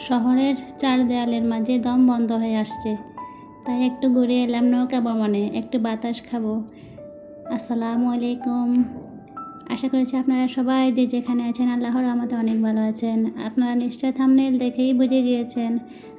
শহরের চার দেয়ালের মাঝে দম বন্ধ হয়ে আসছে, তাই একটু ঘুরে এলাম নৌকা ভ্রমণে, একটু বাতাস খাবো। আসসালামু আলাইকুম। আশা করছি আপনারা সবাই যে যেখানে আছেন আল্লাহর রহমতে অনেক ভালো আছেন। আপনারা নিশ্চয় থাম্বনেল দেখেই বুঝে গিয়েছেন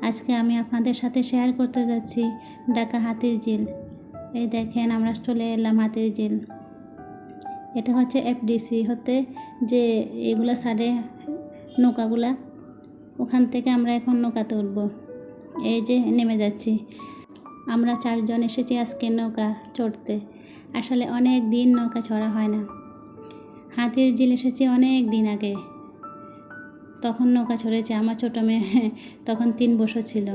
আজকে আমি আপনাদের সাথে শেয়ার করতে যাচ্ছি ঢাকা হাতির ঝিল। এই দেখেন আমরা চলে এলাম হাতির ঝিল। এটা হচ্ছে এফডিসি হতে যে এগুলো ছাড়ে নৌকাগুলা, ওখান থেকে আমরা এখন নৌকাতে উঠব। এই যে নেমে যাচ্ছি। আমরা চারজন এসেছি আজকে নৌকা চড়তে। আসলে অনেক দিন নৌকা চড়া হয় না। হাতির ঝিল এসেছি অনেক দিন আগে, তখন নৌকা চড়েছে আমার ছোটো মেয়ে, তখন 3 বছর ছিল।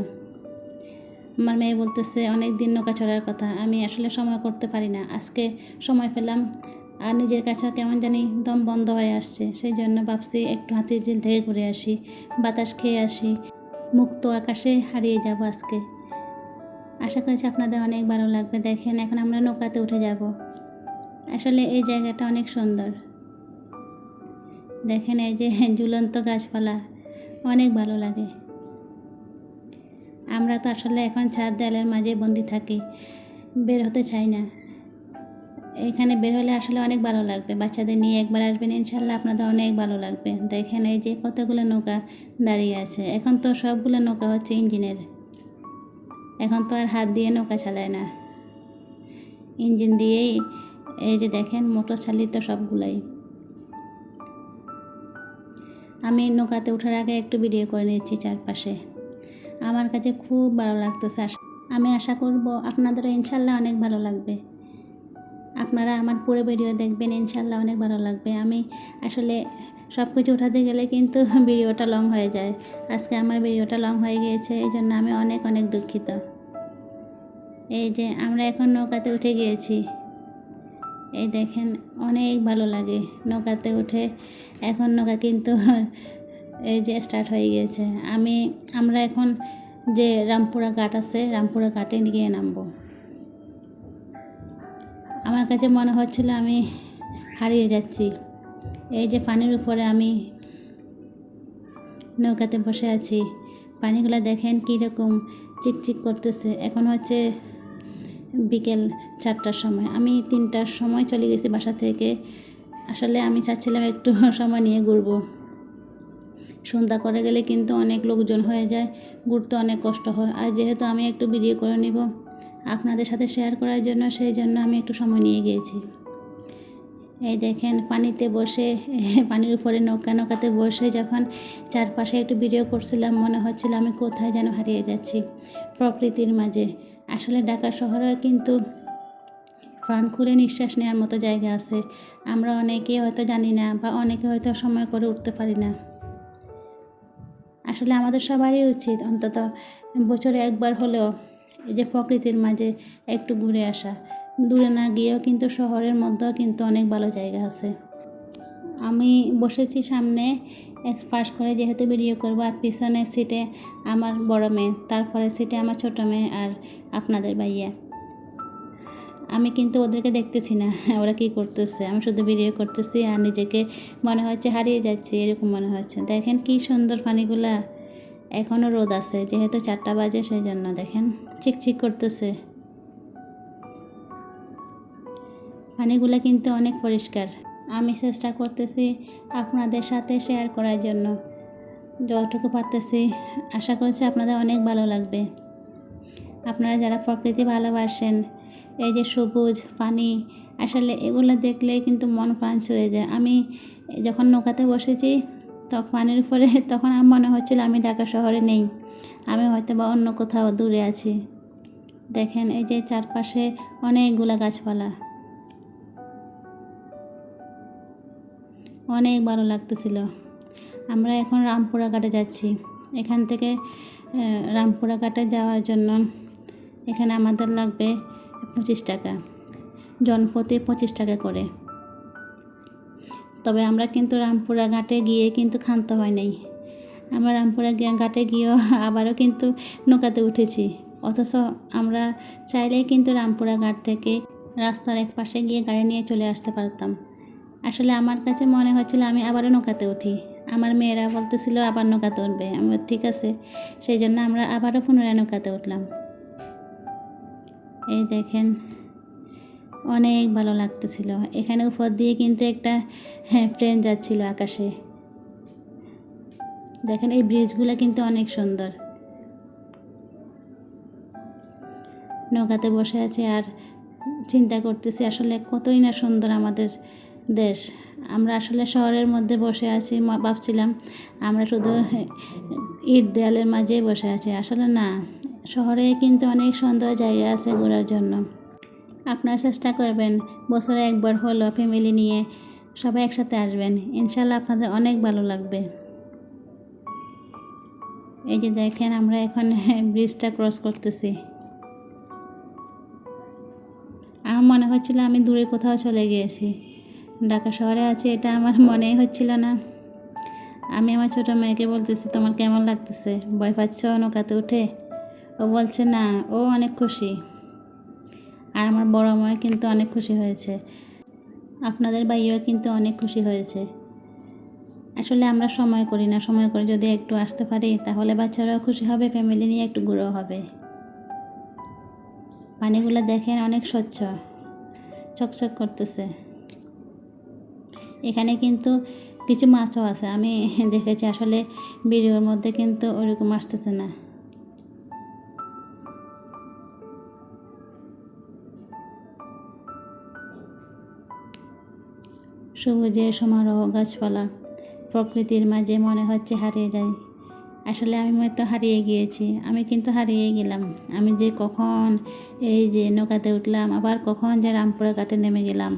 আমার মেয়ে বলতেছে অনেক দিন নৌকা চড়ার কথা, আমি আসলে সময় করতে পারি না। আজকে সময় পেলাম, আর নিজের কাছে কেমন জানি দম বন্ধ হয়ে আসছে, সেই জন্য ভাবছি একটু হাতির ঝিল থেকে ঘুরে আসি, বাতাস খেয়ে আসি, মুক্ত আকাশে হারিয়ে যাব আজকে। আশা করছি আপনাদের অনেক ভালো লাগবে। দেখেন এখন আমরা নৌকাতে উঠে যাব। আসলে এই জায়গাটা অনেক সুন্দর। দেখেন এই যে ঝুলন্ত গাছপালা, অনেক ভালো লাগে। আমরা তো আসলে এখন 4 দেয়ালের মাঝে বন্দি থাকি, বের হতে চাই না। এখানে বের হলে আসলে অনেক ভালো লাগবে। বাচ্চাদের নিয়ে একবার আসবেন, ইনশাল্লাহ আপনাদের অনেক ভালো লাগবে। দেখেন এই যে কতগুলো নৌকা দাঁড়িয়ে আছে। এখন তো সবগুলো নৌকা হচ্ছে ইঞ্জিনের, এখন তো আর হাত দিয়ে নৌকা চালায় না, ইঞ্জিন দিয়েই। এই যে দেখেন মোটর চালিত সবগুলাই। আমি নৌকাতে ওঠার আগে একটু ভিডিও করে নিচ্ছি চারপাশে। আমার কাছে খুব ভালো লাগতেছে। আমি আশা করব আপনাদেরও ইনশাল্লাহ অনেক ভালো লাগবে। আপনারা আমার পুরো ভিডিও দেখবেন, ইনশাল্লাহ অনেক ভালো লাগবে। আমি আসলে সব কিছু উঠাতে গেলে কিন্তু ভিডিওটা লং হয়ে যায়। আজকে আমার ভিডিওটা লং হয়ে গিয়েছে, এই জন্য আমি অনেক অনেক দুঃখিত। এই যে আমরা এখন নৌকাতে উঠে গিয়েছি। এই দেখেন অনেক ভালো লাগে নৌকাতে উঠে। এখন নৌকা কিন্তু এই যে স্টার্ট হয়ে গিয়েছে। আমরা এখন যে রামপুরা ঘাট আছে, রামপুরা ঘাটে গিয়ে নামবো। আমার কাছে মনে হচ্ছিল আমি হারিয়ে যাচ্ছি। এই যে পানির উপরে আমি নৌকাতে বসে আছি, পানিগুলো দেখেন কীরকম চিকচিক করতেছে। এখন হচ্ছে বিকেল 4টার সময়, আমি 3টার সময় চলে গেছি বাসা থেকে। আসলে আমি চাচ্ছিলাম একটু সময় নিয়ে ঘুরবো। সন্ধ্যা করে গেলে কিন্তু অনেক লোকজন হয়ে যায়, ঘুরতে অনেক কষ্ট হয়। আর যেহেতু আমি একটু ভিডিও করে নিব আপনাদের সাথে শেয়ার করার জন্য, সেই জন্য আমি একটু সময় নিয়ে গিয়েছি। এই দেখেন পানিতে বসে, পানির উপরে নৌকাতে বসে যখন চারপাশে একটু ভিডিও করছিলাম, মনে হচ্ছিল আমি কোথায় যেন হারিয়ে যাচ্ছি প্রকৃতির মাঝে। আসলে ঢাকা শহরে কিন্তু প্রাণ খুলে নিঃশ্বাস নেওয়ার মতো জায়গা আছে। আমরা অনেকে হয়তো জানি না, বা অনেকে হয়তো সময় করে উঠতে পারি না। আসলে আমাদের সবারই উচিত অন্তত বছরে একবার হলেও এই যে প্রকৃতির মাঝে একটু ঘুরে আসা। দূরে না গিয়েও কিন্তু শহরের মধ্যেও কিন্তু অনেক ভালো জায়গা আছে। আমি বসেছি সামনে এক পাশ করে, যেহেতু ভিডিও করবো, আর পিছনের সিটে আমার বড় মেয়ে, তারপরে সিটে আমার ছোটো মেয়ে আর আপনাদের ভাইয়া। আমি কিন্তু ওদেরকে দেখতেছি না ওরা কী করতেছে, আমি শুধু ভিডিও করতেছি আর নিজেকে মনে হচ্ছে হারিয়ে যাচ্ছি, এরকম মনে হচ্ছে। দেখেন কি সুন্দর পানিগুলা। এখনও রোদ আছে, যেহেতু 4টা বাজে, সেই জন্য দেখেন চিকচিক করতেছে। পানিগুলা কিন্তু অনেক পরিষ্কার। আমি চেষ্টা করতেছি আপনাদের সাথে শেয়ার করার জন্য, যতটুকু পারতেছি। আশা করছি আপনাদের অনেক ভালো লাগবে। আপনারা যারা প্রকৃতি ভালোবাসেন, এই যে সবুজ পানি, আসলে এগুলো দেখলে কিন্তু মন প্রাণ ছুঁয়ে যায়। আমি যখন নৌকাতে বসেছি তখন পানির উপরে, তখন আমার মনে হচ্ছিল আমি ঢাকা শহরে নেই, আমি হয়তো বা অন্য কোথাও দূরে আছি। দেখেন এই যে চারপাশে অনেকগুলা গাছপালা, অনেক ভালো লাগতেছিল। আমরা এখন রামপুরা ঘাটে যাচ্ছি। এখান থেকে রামপুরা ঘাটে যাওয়ার জন্য এখানে আমাদের লাগবে 25 টাকা, জনপ্রতি 25 টাকা করে। তবে আমরা কিন্তু রামপুরা ঘাটে গিয়ে কিন্তু ক্ষান্ত হয় নাই। আমরা রামপুরা ঘাটে গিয়েও আবারও কিন্তু নৌকাতে উঠেছি। অথচ আমরা চাইলেই কিন্তু রামপুরা ঘাট থেকে রাস্তার এক পাশে গিয়ে গাড়ি নিয়ে চলে আসতে পারতাম। আসলে আমার কাছে মনে হচ্ছিল আমি আবারও নৌকাতে উঠি, আমার মেয়েরা বলতেছিল আবার নৌকাতে উঠবে। আমি বললাম, ঠিক আছে। সেই জন্য আমরা আবারও পুনরায় নৌকাতে উঠলাম। এই দেখেন, অনেক ভালো লাগতেছিল। এখানে উপর দিয়ে কিন্তু একটা ট্রেন যাচ্ছিল আকাশে। দেখেন এই ব্রিজগুলো কিন্তু অনেক সুন্দর। নৌকাতে বসে আছি আর চিন্তা করতেছি আসলে কতই না সুন্দর আমাদের দেশ। আমরা আসলে শহরের মধ্যে বসে আছি, ভাবছিলাম আমরা শুধু ইট দেয়ালের মাঝেই বসে আছি। আসলে না, শহরে কিন্তু অনেক সুন্দর জায়গা আছে ঘোরার জন্য। আপনারা চেষ্টা করবেন বছরে একবার হলো ফ্যামিলি নিয়ে সবাই একসাথে আসবেন, ইনশাল্লাহ আপনাদের অনেক ভালো লাগবে। এই যে দেখেন, আমরা এখন ব্রিজটা ক্রস করতেছি। আমার মনে হচ্ছিল আমি দূরে কোথাও চলে গিয়েছি, ঢাকা শহরে আছি, এটা আমার মনেই হচ্ছিল না। আমি আমার ছোটো মেয়েকে বলতেছি, তোমার কেমন লাগতেছে, ভয় পাচ্ছ নৌকাতে উঠে? ও বলছে না, ও অনেক খুশি। আর আমার বড় মেয়ে কিন্তু অনেক খুশি হয়েছে। আপনাদের ভাইও কিন্তু অনেক খুশি হয়েছে। আসলে আমরা সময় করি না, সময় করে যদি একটু আসতে পারি তাহলে বাচ্চারাও খুশি হবে, ফ্যামিলি নিয়ে একটু ঘুরেও হবে। পানিগুলো দেখেন অনেক স্বচ্ছ, চকচক করতেছে। এখানে কিন্তু কিছু মাছও আছে, আমি দেখেছি। আসলে ভিডিওর মধ্যে কিন্তু ওরকম আসতেছে না। সবুজের সমারোহ, গাছপালা, প্রকৃতির মাঝে মনে হচ্ছে হারিয়ে যায়। আসলে আমি হয়তো হারিয়ে গিয়েছি, আমি কিন্তু হারিয়ে গেলাম। আমি যে কখন এই যে নৌকাতে উঠলাম, আবার কখন যে রামপুরা ঘাটে নেমে গেলাম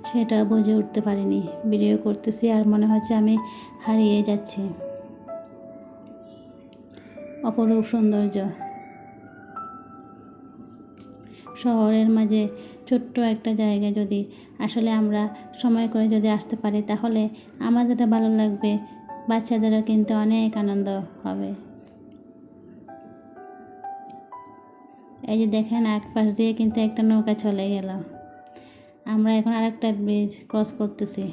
সেটা বুঝে উঠতে পারিনি। ভিডিও করতেছি আর মনে হচ্ছে আমি হারিয়ে যাচ্ছি। অপরূপ সৌন্দর্য। শহরের মাঝে ছোট্ট একটা জায়গা যদি আসলে আমরা সময় করে যদি আসতে পারি তাহলে আমাদেরও ভালো লাগবে, বাচ্চাদেরও কিন্তু অনেক আনন্দ হবে। এই যে দেখেন, এক পাশ দিয়ে কিন্তু একটা নৌকা চলে গেল। আমরা এখন আরেকটা ব্রিজ ক্রস করতেছি।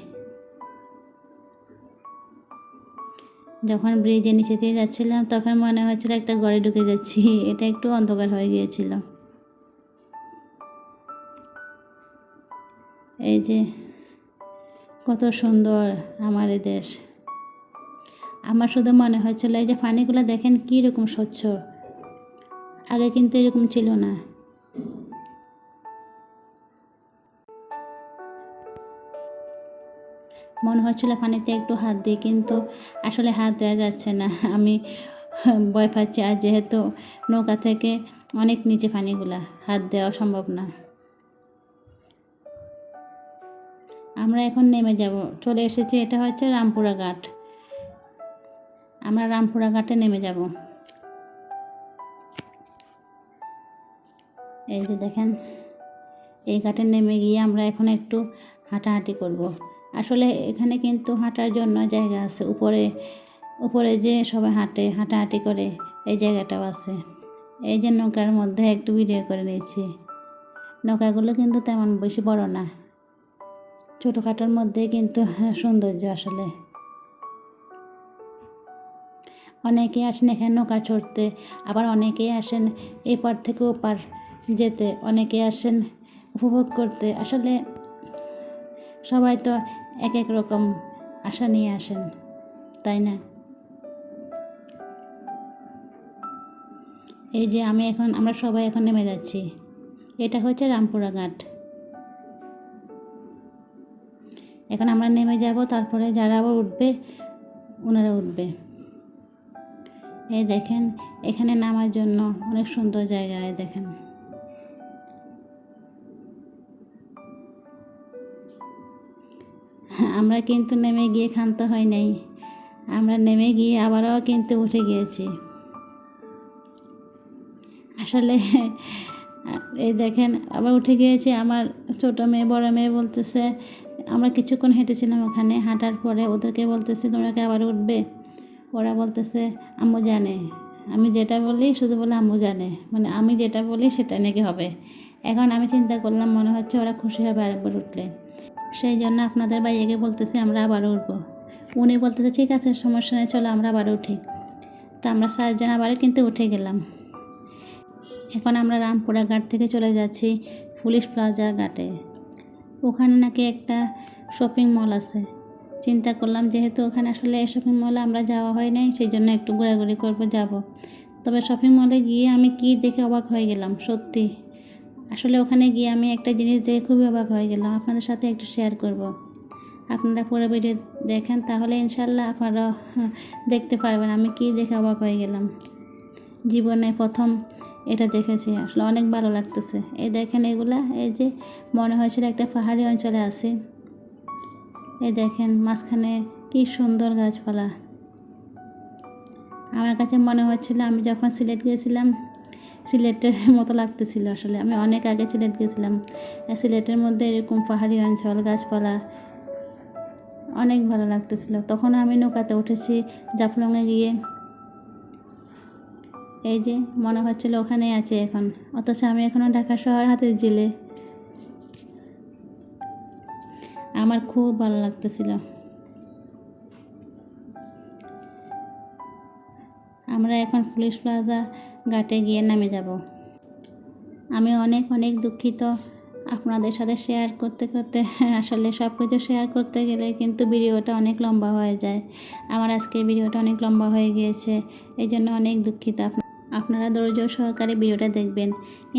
যখন ব্রিজের নিচে দিয়ে যাচ্ছিলাম তখন মনে হচ্ছিল একটা ঘরে ঢুকে যাচ্ছি, এটা একটু অন্ধকার হয়ে গিয়েছিল। এই যে কত সুন্দর আমার এই দেশ। আমার শুধু মনে হচ্ছিল এই যে পানিগুলো দেখেন কীরকম স্বচ্ছ, আগে কিন্তু এরকম ছিল না। মনে হচ্ছিল পানিতে একটু হাত দিই, কিন্তু আসলে হাত দেওয়া যাচ্ছে না, আমি ভয় পাচ্ছি। আর যেহেতু নৌকা থেকে অনেক নিচে পানিগুলা, হাত দেওয়া সম্ভব না। আমরা এখন নেমে যাব, চলে এসেছি। এটা হচ্ছে রামপুরা ঘাট। আমরা রামপুরা ঘাটে নেমে যাব। এই যে দেখেন, এই ঘাটে নেমে গিয়ে আমরা এখন একটু হাঁটাহাঁটি করব। আসলে এখানে কিন্তু হাঁটার জন্য জায়গা আছে, উপরে উপরে যে সবাই হাঁটাহাঁটি করে এই জায়গাটাও আছে। এই যে নৌকার মধ্যে একটু ভিডিও করে নিয়েছি। নৌকাগুলো কিন্তু তেমন বেশি বড় না, ছোটোখাটোর মধ্যে কিন্তু সৌন্দর্য। আসলে অনেকেই আসেন এখানে নৌকা চড়তে, আবার অনেকেই আসেন এই পার থেকে ও পার যেতে, অনেকে আসেন উপভোগ করতে। আসলে সবাই তো এক এক রকম আশা নিয়ে আসেন, তাই না? এই যে আমরা সবাই এখন নেমে যাচ্ছি। এটা হচ্ছে রামপুরা ঘাট। এখন আমরা নেমে যাব, তারপরে যারা আবার উঠবে ওনারা উঠবে। এই দেখেন, এখানে নামার জন্য অনেক সুন্দর জায়গা। এই দেখেন, আমরা কিন্তু নেমে গিয়ে ক্ষান্ত হয় নাই, আমরা নেমে গিয়ে আবারও কিন্তু উঠে গিয়েছি। আসলে এই দেখেন, আবার উঠে গিয়েছি। আমার ছোটো মেয়ে বড় মেয়ে বলতেছে, আমরা কিছুক্ষণ হেঁটেছিলাম ওখানে, হাঁটার পরে ওদেরকে বলতেছি তোমরা কি আবার উঠবে? ওরা বলতেছে আম্মু জানে, আমি যেটা বলি শুধু বলে আম্মু জানে, মানে আমি যেটা বলি সেটা নাকি হবে। এখন আমি চিন্তা করলাম, মনে হচ্ছে ওরা খুশি হবে আরেকবার উঠলে। সেই জন্য আপনাদের ভাইয়াকে বলতেছি আমরা আবারও উঠবো। উনি বলতেছে ঠিক আছে সমস্যা নেই, চলো আমরা আবার উঠি। তা আমরা 4 জন আবারও কিন্তু উঠে গেলাম। এখন আমরা রামপুরা ঘাট থেকে চলে যাচ্ছি পুলিশ প্লাজা ঘাটে। ওখানে নাকি একটা শপিং মল আছে। চিন্তা করলাম যেহেতু ওখানে আসলে শপিং মলে আমরা যাওয়া হয় নাই, সেই জন্য একটু ঘোরাঘুরি করবো, যাব। তবে শপিং মলে গিয়ে আমি কি দেখে অবাক হয়ে গেলাম সত্যি। আসলে ওখানে গিয়ে আমি একটা জিনিস দেখে খুবই অবাক হয়ে গেলাম, আপনাদের সাথে একটু শেয়ার করব। আপনারা পুরো ভিডিও দেখেন, তাহলে ইনশাল্লাহ আপনারা দেখতে পারবেন আমি কি দেখে অবাক হয়ে গেলাম। জীবনে প্রথম এটা দেখেছি, আসলে অনেক ভালো লাগতেছে। এই দেখেন এগুলা, এই যে মনে হয়েছিল একটা পাহাড়ি অঞ্চলে আছি। এই দেখেন মাঝখানে কি সুন্দর গাছপালা। আমার কাছে মনে হচ্ছিল আমি যখন সিলেট গিয়েছিলাম সিলেটের মতো লাগতেছিল। আসলে আমি অনেক আগে সিলেট গিয়েছিলাম, সিলেটের মধ্যে এরকম পাহাড়ি অঞ্চল, গাছপালা অনেক ভালো লাগতেছিল। তখন আমি নৌকাতে উঠেছি জাফলংয়ে গিয়ে। এই যে মনে হচ্ছিল ওখানেই আছে এখন, অথচ আমি এখনও ঢাকা শহর হাতের জিলে। আমার খুব ভালো লাগতেছিল। আমরা এখন পুলিশ প্লাজা ঘাটে গিয়ে নামে যাব। আমি অনেক অনেক দুঃখিত, আপনাদের সাথে শেয়ার করতে করতে আসলে সব কিছু শেয়ার করতে গেলে কিন্তু ভিডিওটা অনেক লম্বা হয়ে যায়। আমার আজকে ভিডিওটা অনেক লম্বা হয়ে গিয়েছে, এই জন্য অনেক দুঃখিত। আপনারা ধৈর্য সহকারে ভিডিওটা দেখবেন,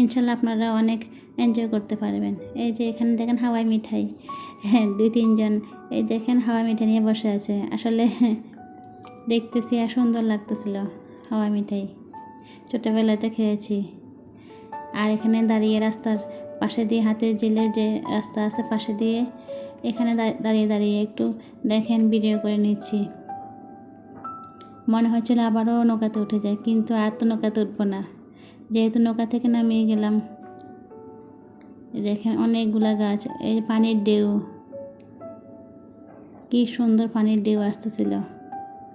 ইনশাল্লাহ আপনারা অনেক এনজয় করতে পারবেন। এই যে এখানে দেখেন হাওয়াই মিঠাই, হ্যাঁ 2-3 জন এই দেখেন হাওয়াই মিঠাই নিয়ে বসে আছে। আসলে দেখতেছি আর সুন্দর লাগতেছিল হাওয়াই মিঠাই, ছোটোবেলাতে খেয়েছি। আর এখানে দাঁড়িয়ে রাস্তার পাশে দিয়ে হাতের জিলে যে রাস্তা আছে পাশে দিয়ে, এখানে দাঁড়িয়ে দাঁড়িয়ে একটু দেখেন ভিডিও করে নিচ্ছি। মনে হচ্ছিল আবারও নৌকাতে উঠে যায়, কিন্তু আর তো নৌকাতে উঠবো না, যেহেতু নৌকা থেকে নামিয়ে গেলাম। দেখেন অনেকগুলা গাছ, এই পানির ঢেউ, কি সুন্দর পানির ঢেউ আসতেছিল।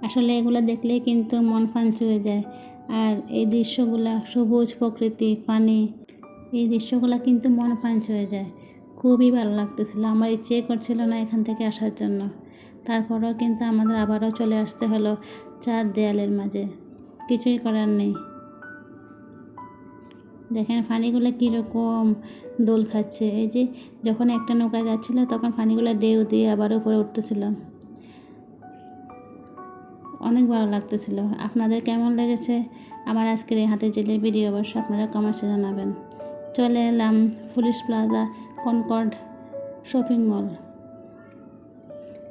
আসলে এগুলো দেখলেই কিন্তু মন ফাঞ্চি হয়ে যায়। আর এই দৃশ্যগুলা, সবুজ প্রকৃতি, পানি, এই দৃশ্যগুলো কিন্তু মন পাঞ্চ হয়ে যায়। খুবই ভালো লাগতেছিল, আমার ইচ্ছে করছিল না এখান থেকে আসার জন্য। তারপরেও কিন্তু আমাদের আবারও চলে আসতে হলো 4 দেয়ালের মাঝে, কিছুই করার নেই। দেখেন পানিগুলো কীরকম দোল খাচ্ছে। এই যে যখন একটা নৌকা যাচ্ছিল তখন পানিগুলো ঢেউ দিয়ে আবার উপরে উঠতেছিল, অনেক ভালো লাগতেছিল। আপনাদের কেমন লেগেছে আমার আজকের এই হাতে জেলের ভিডিও, অবশ্যই আপনারা কমেন্টসে জানাবেন। চলে এলাম police plaza Concord shopping mall.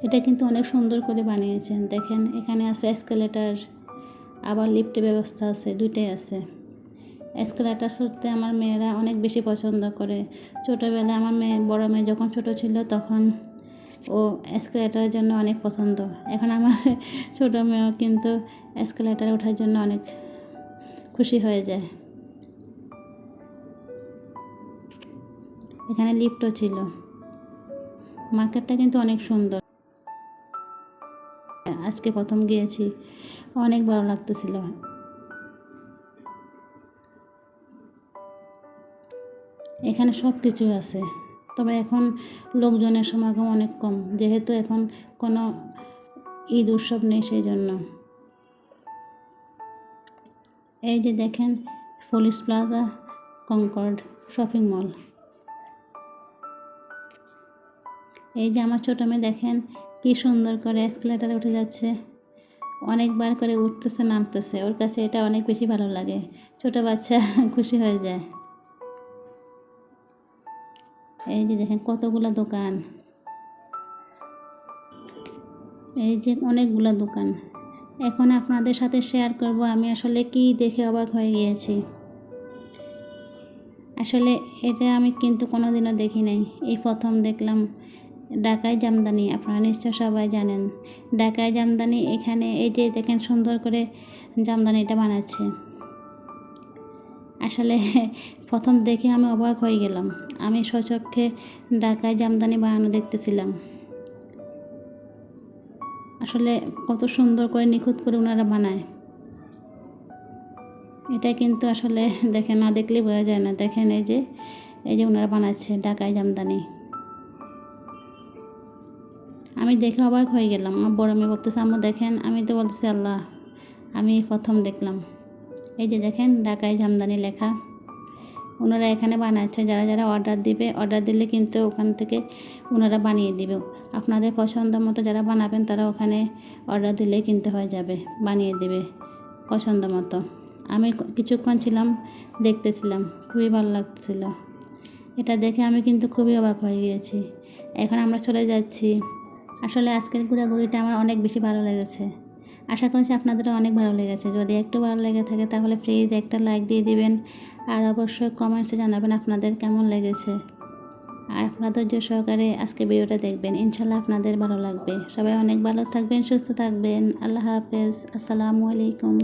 এটা কিন্তু অনেক সুন্দর করে বানিয়েছেন। দেখেন এখানে আছে এসকেলেটার, আবার লিফটের ব্যবস্থা আছে, দুইটাই আছে। এসকেলেটার চড়তে আমার মেয়েরা অনেক বেশি পছন্দ করে। ছোটোবেলায় আমার বড় মেয়ে যখন ছোট ছিল তখন ও এসকেলেটারের জন্য অনেক পছন্দ। এখন আমার ছোটো মেয়েও কিন্তু এসকেলেটারে ওঠার জন্য অনেক খুশি হয়ে যায়। এখানে লিফটও ছিল। মার্কেটটা কিন্তু অনেক সুন্দর, আজকে প্রথম গিয়েছি, অনেক ভালো লাগতেছিল। এখানে সব কিছু আছে, তবে এখন লোকজনের সমাগম অনেক কম, যেহেতু এখন কোনো ঈদ উৎসব নেই, সেই জন্য। এই যে দেখেন police plaza Concord shopping mall. এই যে আমার ছোটো মেয়ে দেখেন কি সুন্দর করে এসকেলেটারে উঠে যাচ্ছে, অনেকবার করে উঠতেছে নামতেছে, ওর কাছে এটা অনেক বেশি ভালো লাগে। ছোটো বাচ্চা খুশি হয়ে যায়। এই যে দেখেন কতগুলো দোকান, এই যে অনেকগুলো দোকান। এখন আপনাদের সাথে শেয়ার করব আমি আসলে কি দেখে অবাক হয়ে গিয়েছি। আসলে এটা আমি কিন্তু কোনোদিনও দেখি নাই, এই প্রথম দেখলাম। ঢাকাই জামদানি, আপনারা নিশ্চয় সবাই জানেন ঢাকাই জামদানি। এখানে এই যে দেখেন সুন্দর করে জামদানিটা বানাচ্ছে। আসলে প্রথম দেখে আমি অবাক হয়ে গেলাম, আমি স্বচক্ষে ঢাকাই জামদানি বানানো দেখতেছিলাম। আসলে কত সুন্দর করে নিখুঁত করে ওনারা বানায়, এটা কিন্তু আসলে দেখেন না দেখলে বোঝা যায় না। দেখেন এই যে ওনারা বানাচ্ছে ঢাকাই জামদানি। আমি আমি দেখে অবাক হয়ে গেলাম। আমার বড় মেয়ে বলতেছে, আম্মু দেখেন। আমি তো বলতেছি, আল্লাহ, আমি প্রথম দেখলাম। এই যে দেখেন ঢাকায় জামদানি লেখা। ওনারা এখানে বানাচ্ছে, যারা যারা অর্ডার দিবে, অর্ডার দিলে কিন্তু ওখান থেকে ওনারা বানিয়ে দিবে। আপনাদের পছন্দ মতো যারা বানাবেন তারা ওখানে অর্ডার দিলে কিনতে হয়ে যাবে, বানিয়ে দেবে পছন্দ মতো। আমি কিছুক্ষণ ছিলাম, দেখতেছিলাম, খুবই ভালো লাগছিল। এটা দেখে আমি কিন্তু খুবই অবাক হয়ে গিয়েছি। এখন আমরা চলে যাচ্ছি। আসলে আজকের ঘোরাঘুরিটা আমার অনেক বেশি ভালো লেগেছে। আশা করছি আপনাদেরও অনেক ভালো লেগেছে। যদি একটু ভালো লেগে থাকে তাহলে প্লিজ একটা লাইক দিয়ে দিবেন, আর অবশ্যই কমেন্টসে জানাবেন আপনাদের কেমন লেগেছে। আর আপনারা ধৈর্য সহকারে আজকে ভিডিওটা দেখবেন, ইনশাল্লাহ আপনাদের ভালো লাগবে। সবাই অনেক ভালো থাকবেন, সুস্থ থাকবেন। আল্লাহ হাফেজ, আসসালামু আলাইকুম।